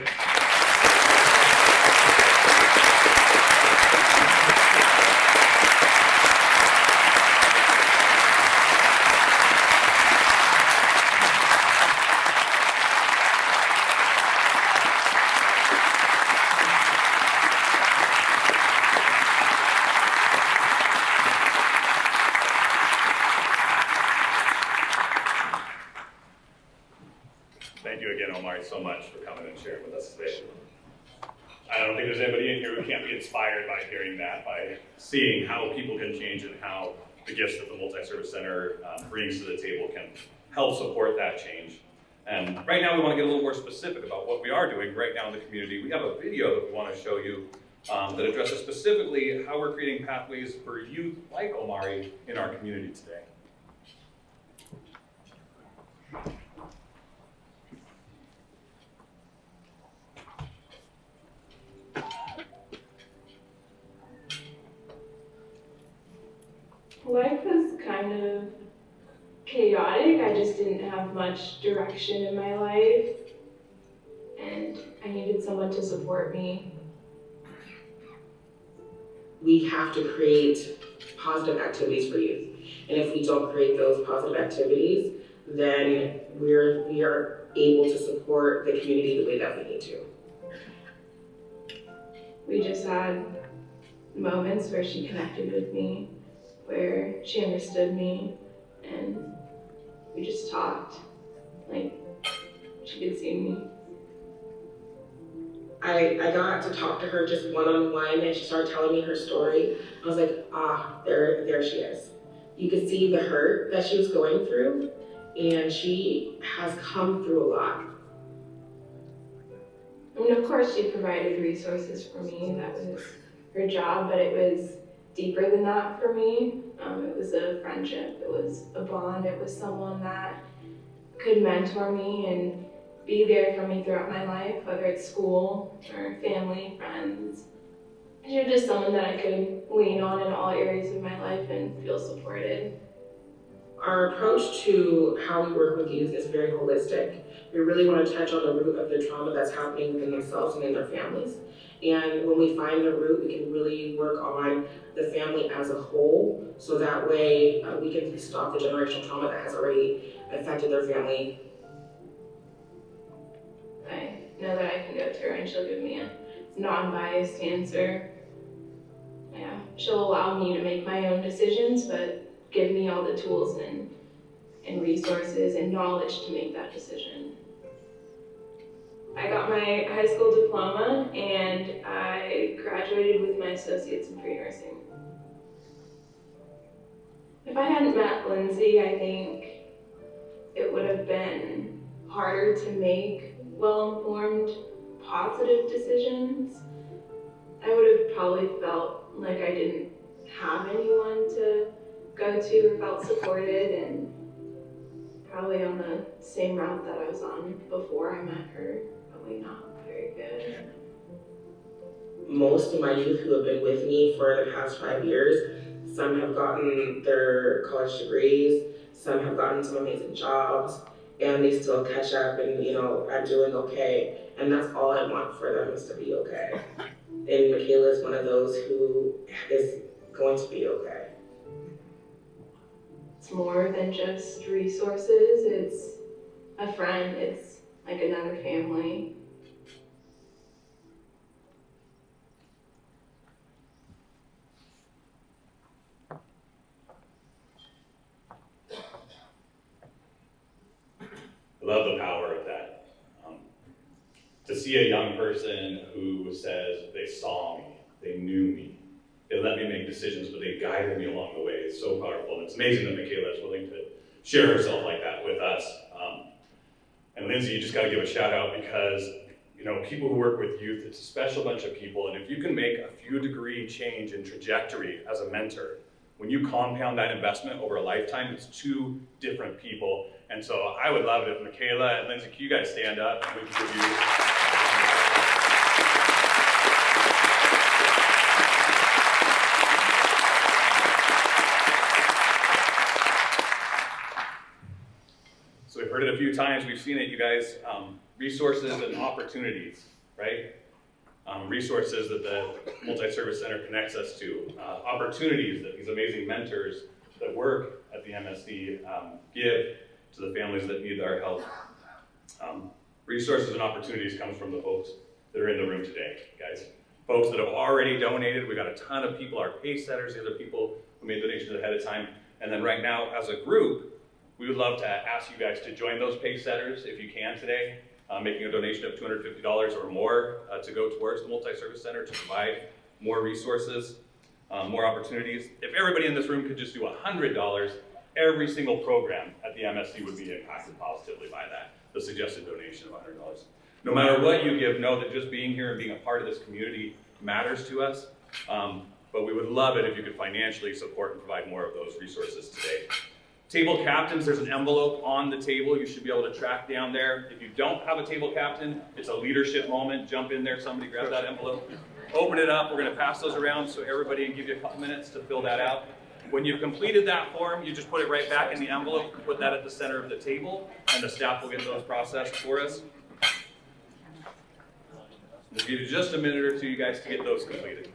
Thank you again, Omari, so much for coming and sharing with us today. I don't think there's anybody in here who can't be inspired by hearing that, by seeing how people can change and how the gifts that the Multi-Service Center brings to the table can help support that change. And right now we want to get a little more specific about what we are doing right now in the community. We have a video that we want to show you that addresses specifically how we're creating pathways for youth like Omari in our community today. Life was kind of chaotic. I just didn't have much direction in my life, and I needed someone to support me. We have to create positive activities for youth. And if we don't create those positive activities, then we are able to support the community the way that we need to. We just had moments where she connected with me, where she understood me, and we just talked. Like, she could see me. I got to talk to her just one-on-one, and she started telling me her story. I was like, there she is. You could see the hurt that she was going through, and she has come through a lot. I mean, of course she provided resources for me. That was her job, but it was deeper than that for me. It was a friendship, it was a bond, it was someone that could mentor me and be there for me throughout my life, whether it's school or family, friends. She was just someone that I could lean on in all areas of my life and feel supported. Our approach to how we work with youth is very holistic. We really want to touch on the root of the trauma that's happening within themselves and in their families. And when we find the root, we can really work on the family as a whole, so that way we can stop the generational trauma that has already affected their family. I know that I can go to her and she'll give me a non-biased answer. Yeah, she'll allow me to make my own decisions, but give me all the tools and resources and knowledge to make that decision. I got my high school diploma and I graduated with my associates in pre-nursing. If I hadn't met Lindsay, I think it would have been harder to make well-informed, positive decisions. I would have probably felt like I didn't have anyone to go to or felt supported, and probably on the same route that I was on before I met her. Probably not very good. Most of my youth who have been with me for the past 5 years, some have gotten their college degrees, some have gotten some amazing jobs, and they still catch up and, are doing okay. And that's all I want for them, is to be okay. And Michaela is one of those who is going to be okay. It's more than just resources, it's a friend, it's like another family. I love the power of that. To see a young person who says, they saw me, they knew me, they let me make decisions, but they guided me along the way. It's so powerful. And it's amazing that Michaela is willing to share herself like that with us. And Lindsay, you just got to give a shout out, because people who work with youth, it's a special bunch of people. And if you can make a few degree change in trajectory as a mentor, when you compound that investment over a lifetime, it's 2 different people. And so I would love it if Michaela and Lindsay, can you guys stand up? And we can give you. So we've heard it a few times, we've seen it, you guys. Resources and opportunities, right? Resources that the Multi-Service Center connects us to. Opportunities that these amazing mentors that work at the MSC give to the families that need our help. Resources and opportunities come from the folks that are in the room today, guys. Folks that have already donated. We got a ton of people, our pace setters, the other people who made donations ahead of time. And then right now, as a group, we would love to ask you guys to join those pace setters if you can today, making a donation of $250 or more to go towards the Multi-Service Center to provide more resources, more opportunities. If everybody in this room could just do $100, every single program at the MSC would be impacted positively by that, the suggested donation of $100. No matter what you give, know that just being here and being a part of this community matters to us, but we would love it if you could financially support and provide more of those resources today. Table captains, there's an envelope on the table you should be able to track down there. If you don't have a table captain, it's a leadership moment. Jump in there, somebody grab that envelope, open it up. We're going to pass those around so everybody can give you a couple minutes to fill that out. When you've completed that form, you just put it right back in the envelope, put that at the center of the table, and the staff will get those processed for us. We'll give you just a minute or two, you guys, to get those completed.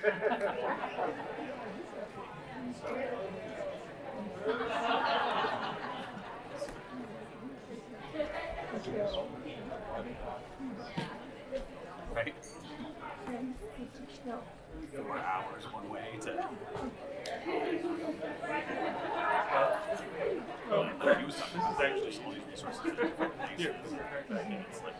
Right? 4 hours one way to. This is actually some of these resources. Here. It's like,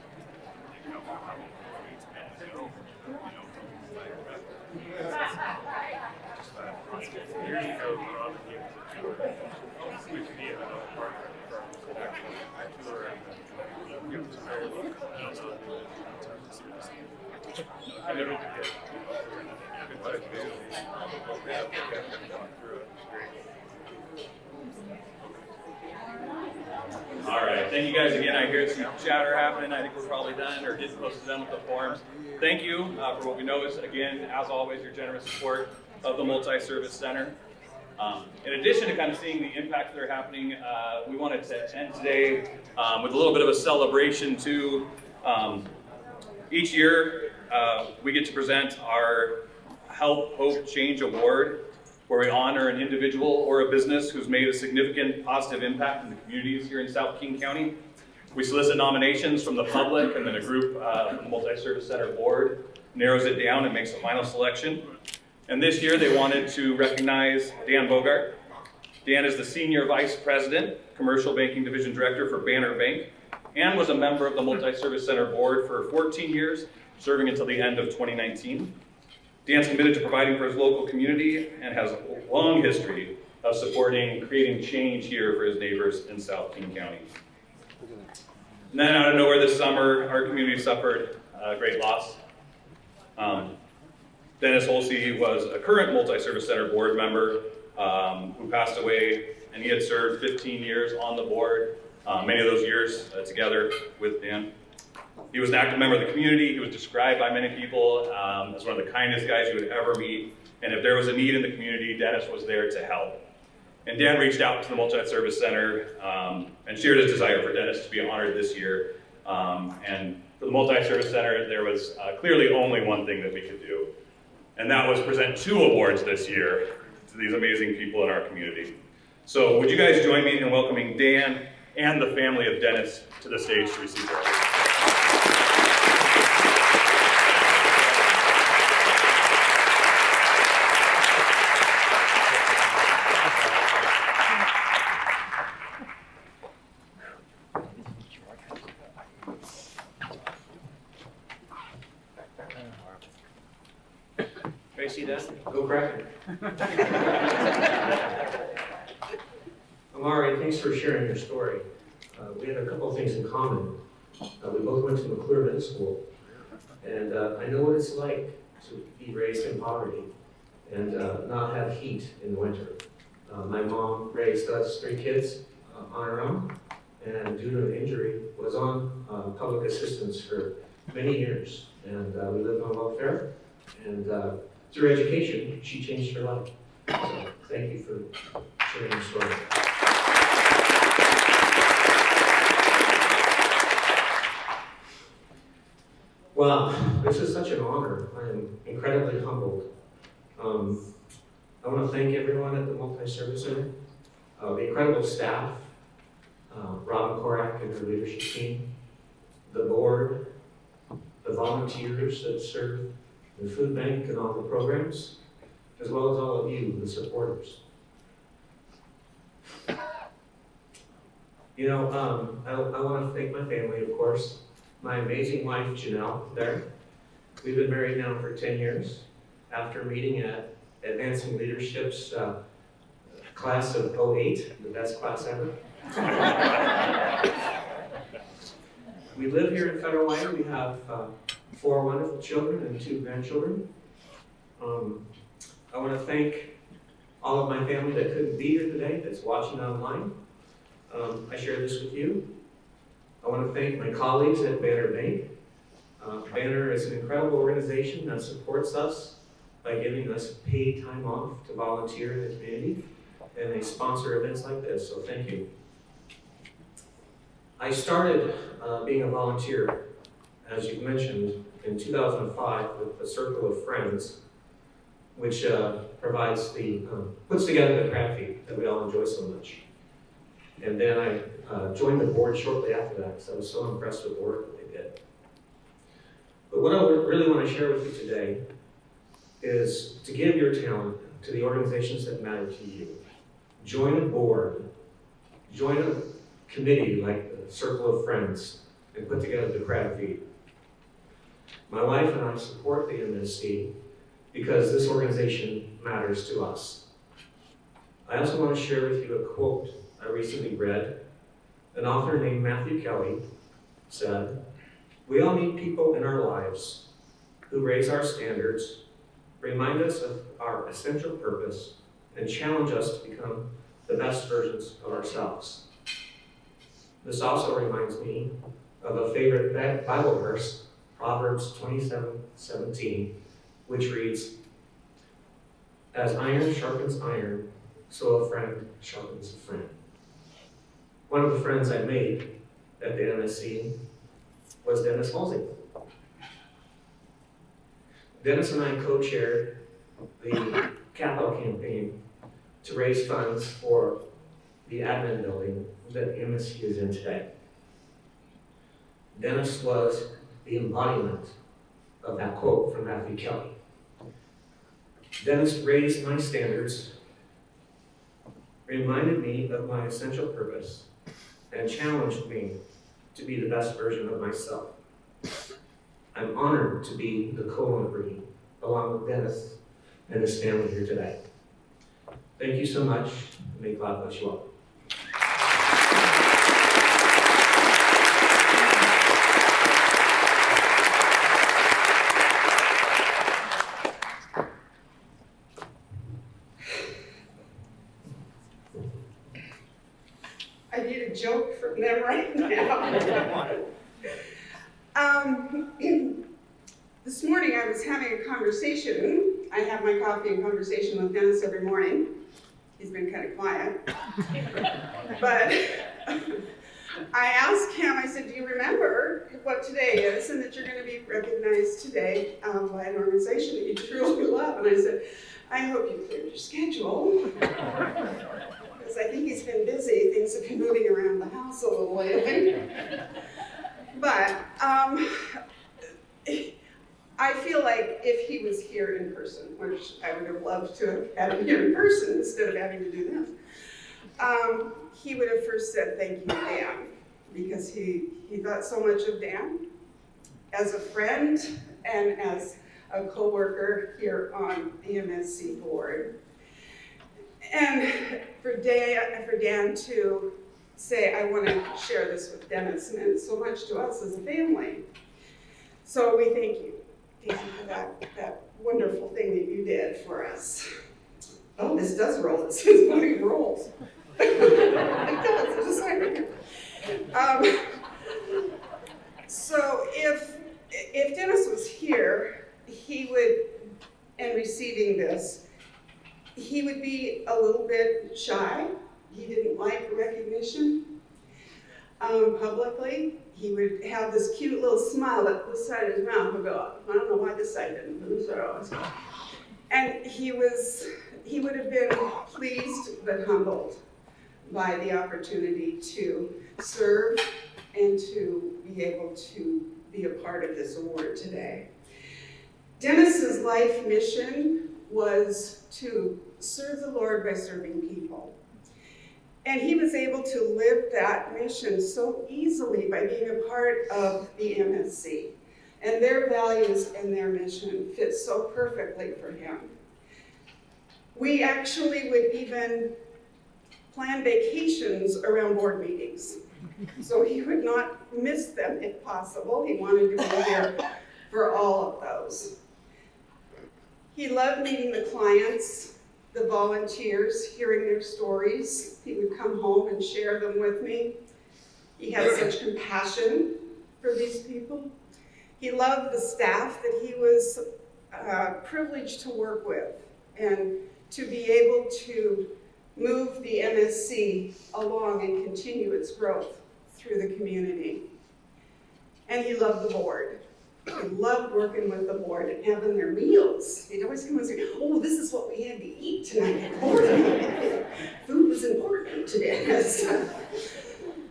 all right, thank you guys again. I hear some chatter happening. I think we're probably done or getting close to done with the forums. Thank you for what we know is, again, as always, your generous support of the Multi-Service Center. In addition to kind of seeing the impact that are happening, we wanted to end today with a little bit of a celebration too. Each year, we get to present our Help, Hope, Change Award, where we honor an individual or a business who's made a significant positive impact in the communities here in South King County. We solicit nominations from the public, and then a group from the Multi-Service Center board narrows it down and makes a final selection. And this year they wanted to recognize Dan Bogart. Dan is the Senior Vice President, Commercial Banking Division Director for Banner Bank, and was a member of the Multi-Service Center board for 14 years, serving until the end of 2019. Dan's committed to providing for his local community and has a long history of supporting, creating change here for his neighbors in South King County. And then out of nowhere this summer, our community suffered a great loss. Dennis Holsey was a current Multi-Service Center board member who passed away, and he had served 15 years on the board, many of those years together with Dan. He was an active member of the community. He was described by many people as one of the kindest guys you would ever meet. And if there was a need in the community, Dennis was there to help. And Dan reached out to the Multi-Service Center and shared his desire for Dennis to be honored this year. And for the Multi-Service Center, there was clearly only one thing that we could do. And that was present 2 awards this year to these amazing people in our community. So would you guys join me in welcoming Dan and the family of Dennis to the stage to receive their awards? Tracy, Dan? Go Cracker. Omari, thanks for sharing your story. We have a couple of things in common. We both went to McClure Middle School, and I know what it's like to be raised in poverty and not have heat in the winter. My mom raised us 3 kids on her own, and due to an injury, was on public assistance for many years. And we lived on welfare, and through education, she changed her life. So thank you for sharing your story. Wow, this is such an honor. I am incredibly humbled. I want to thank everyone at the Multi-Service Center, the incredible staff, Robin Korak and her leadership team, the board, the volunteers that serve the food bank and all the programs, as well as all of you, the supporters. You know, I want to thank my family, of course. My amazing wife, Janelle, there. We've been married now for 10 years. After meeting at Advancing Leadership's class of 08, the best class ever. We live here in Federal Way. We have 4 wonderful children and 2 grandchildren. I want to thank all of my family that couldn't be here today, that's watching online. I share this with you. I want to thank my colleagues at Banner Bank. Banner is an incredible organization that supports us by giving us paid time off to volunteer in the community, and they sponsor events like this, so thank you. I started being a volunteer, as you've mentioned, in 2005 with a circle of friends which provides puts together the crab feed that we all enjoy so much. And then I joined the board shortly after that because I was so impressed with the work that they did. But what I really want to share with you today is to give your talent to the organizations that matter to you. Join a board, join a committee like the Circle of Friends, and put together the crab feed. My wife and I support the MSC because this organization matters to us. I also want to share with you a quote I recently read. An author named Matthew Kelly said, "We all need people in our lives who raise our standards, remind us of our essential purpose, and challenge us to become the best versions of ourselves." This also reminds me of a favorite Bible verse, Proverbs 27:17, which reads, "As iron sharpens iron, so a friend sharpens a friend." One of the friends I made at the MSC was Dennis Halsey. Dennis and I co-chaired the capital campaign to raise funds for the admin building that the MSC is in today. Dennis was the embodiment of that quote from Matthew Kelly. Dennis raised my standards, reminded me of my essential purpose, and challenged me to be the best version of myself. I'm honored to be the co-honoree along with Dennis and his family here today. Thank you so much, and may God bless you all. I need a joke from them right now. This morning I was having a conversation. I have my coffee and conversation with Dennis every morning. He's been kind of quiet. But I asked him, I said, "Do you remember what today is and that you're going to be recognized today by an organization that you truly love?" And I said, "I hope you cleared your schedule." Because I think he's been busy. Things have been moving around the house a little lately. But I feel like if he was here in person, which I would have loved to have had him here in person instead of having to do this, he would have first said, "Thank you, Dan," because he thought so much of Dan as a friend and as a co-worker here on the MSC board. And for Dan to say, "I want to share this with Dennis," meant so much to us as a family. So we thank you for that wonderful thing that you did for us. Oh, this does roll. It says moving rolls. It does, just like it. So if Dennis was here, he would, and receiving this, he would be a little bit shy. He didn't like recognition publicly. He would have this cute little smile up the side of his mouth and go, "I don't know why this side didn't, but this side always." And he would have been pleased but humbled by the opportunity to serve and to be able to be a part of this award today. Dennis's life mission was to serve the Lord by serving people. And he was able to live that mission so easily by being a part of the MSC. And their values and their mission fit so perfectly for him. We actually would even plan vacations around board meetings. So he would not miss them if possible. He wanted to be there for all of those. He loved meeting the clients, the volunteers, hearing their stories. He would come home and share them with me. He had such compassion for these people. He loved the staff that he was privileged to work with and to be able to move the MSC along and continue its growth through the community. And he loved the board. He loved working with the board and having their meals. He'd always come and say, oh, this is what we had to eat tonight at board. Food was important today.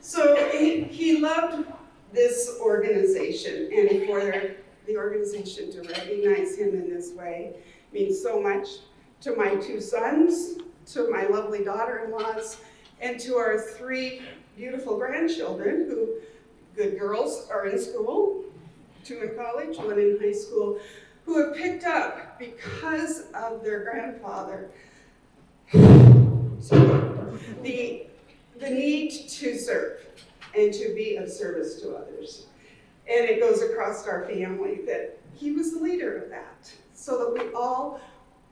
So he loved this organization, and for the organization to recognize him in this way means so much to my 2 sons, to my lovely daughter-in-laws, and to our 3 beautiful grandchildren who, good girls, are in school, 2 in college, 1 in high school, who have picked up, because of their grandfather, the need to serve and to be of service to others. And it goes across our family that he was the leader of that, so that we all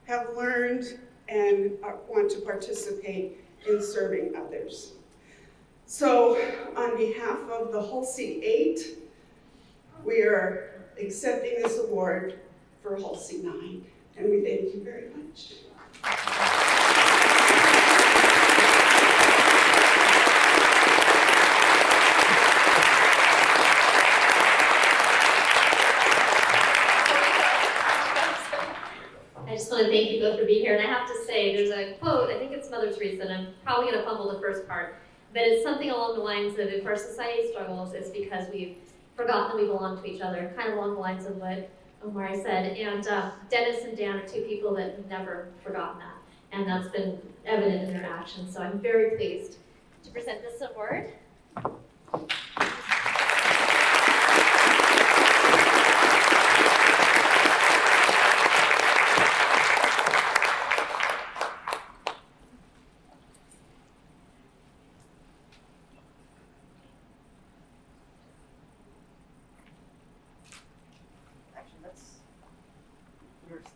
have learned and want to participate in serving others. So on behalf of the Halsey 8, we are accepting this award for Halsey 9, and we thank you very much. I just want to thank you both for being here, and I have to say, there's a quote, I think it's Mother Teresa, and I'm probably going to fumble the first part, but it's something along the lines of, if our society struggles, it's because we've forgotten that we belong to each other, kind of along the lines of what Omari said. And Dennis and Dan are 2 people that have never forgotten that, and that's been evident in their actions. So I'm very pleased to present this award.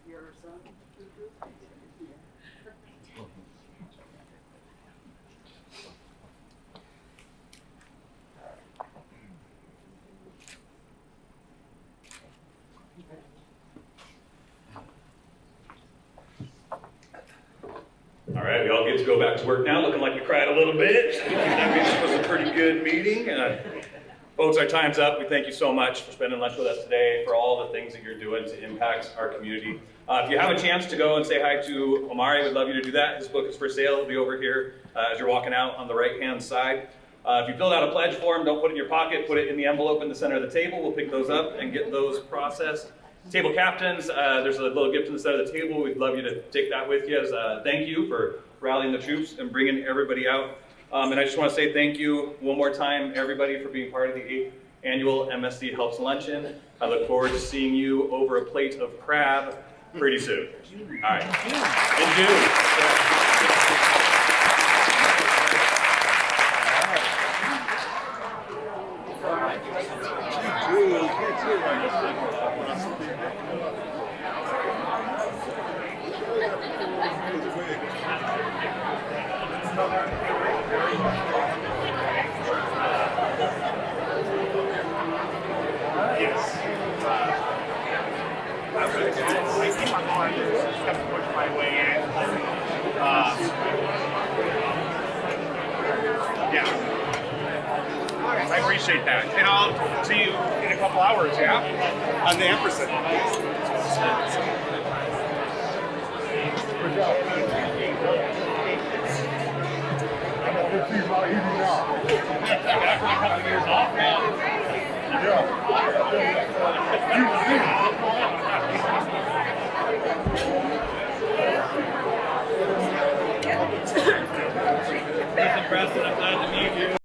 Your son. All right, we all get to go back to work now, looking like you cried a little bit. That means it was a pretty good meeting. Folks, our time's up. We thank you so much for spending lunch with us today, for all the things that you're doing to impact our community. If you have a chance to go and say hi to Omari, we'd love you to do that. His book is for sale. It'll be over here as you're walking out on the right-hand side. If you filled out a pledge form, don't put it in your pocket. Put it in the envelope in the center of the table. We'll pick those up and get those processed. Table captains, there's a little gift in the center of the table. We'd love you to take that with you as a thank you for rallying the troops and bringing everybody out. And I just want to say thank you one more time, everybody, for being part of the 8th Annual MSC Helps Luncheon. I look forward to seeing you over a plate of crab pretty soon. All right. In June. I appreciate that. And I'll see you in a couple hours, yeah? On the Ampersand. Good job. I'm a good team about eating now. A couple years off now. Preston, I'm glad to meet you.